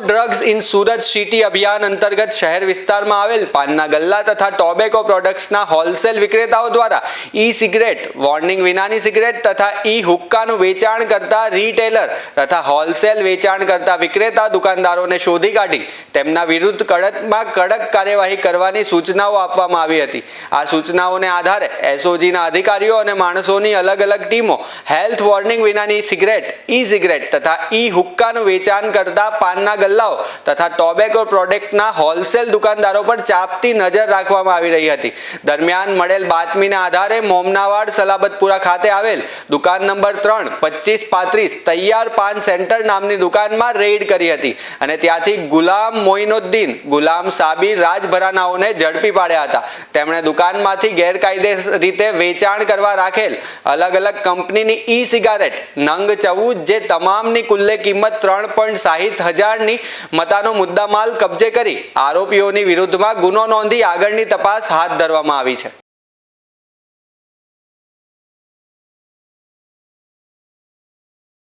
Drugs in Surat city અભિયાન અંતર્ગત શહેર વિસ્તારમાં આવેલ પાનના ગલ્લા તથા ટોબેકો પ્રોડક્ટ્સના હોલસેલ વિક્રેતાઓ દ્વારા ઈ સિગરેટ, વોર્નિંગ વિનાની સિગરેટ તથા ઈ હુક્કાનું વેચાણ કરતા રીટેલર તથા હોલસેલ વેચાણ કરતા વિક્રેતા દુકાનદારોને શોધી કાઢી તેમના વિરુદ્ધ કડકમાં કડક કાર્યવાહી કરવાની સૂચનાઓ આપવામાં આવી હતી। આ સૂચનાઓને આધારે એસઓજીના અધિકારીઓ અને માણસોની અલગ અલગ ટીમો હેલ્થ વોર્નિંગ વિનાની સિગરેટ, ઈ સિગરેટ તથા ઈ હુક્કાનું વેચાણ કરતા પાનના ગલ્લાઓ તથા ટોબેકો પ્રોડક્ટના હોલસેલ દુકાનદારો પર ચાંપતી નજર રાખવામાં આવી રહી હતી। દરમિયાન મળેલ બાતમીના આધારે મોમનાવાડ સલાબતપુરા ખાતે આવેલ દુકાન નંબર 3 2535 તૈયાર પાન સેન્ટર નામની દુકાનમાં રેડ કરી હતી અને ત્યાંથી ગુલામ મોઇનુદ્દીન, ગુલામ સાબિર રાજભરાનાઓને ઝડપી પાડ્યા હતા। તેમણે દુકાનમાંથી ગેરકાયદે રીતે વેચાણ કરવા રાખેલ અલગ અલગ કંપનીની ઈ સિગારેટ નંગ 14 જે તમામની કુલ્લે કિંમત 3.60,000ની મતાનો મુદ્દામાલ કબજે કરી આરોપીઓની વિરુદ્ધમાં ગુનો નોંધી આગળની તપાસ હાથ ધરવામાં આવી છે।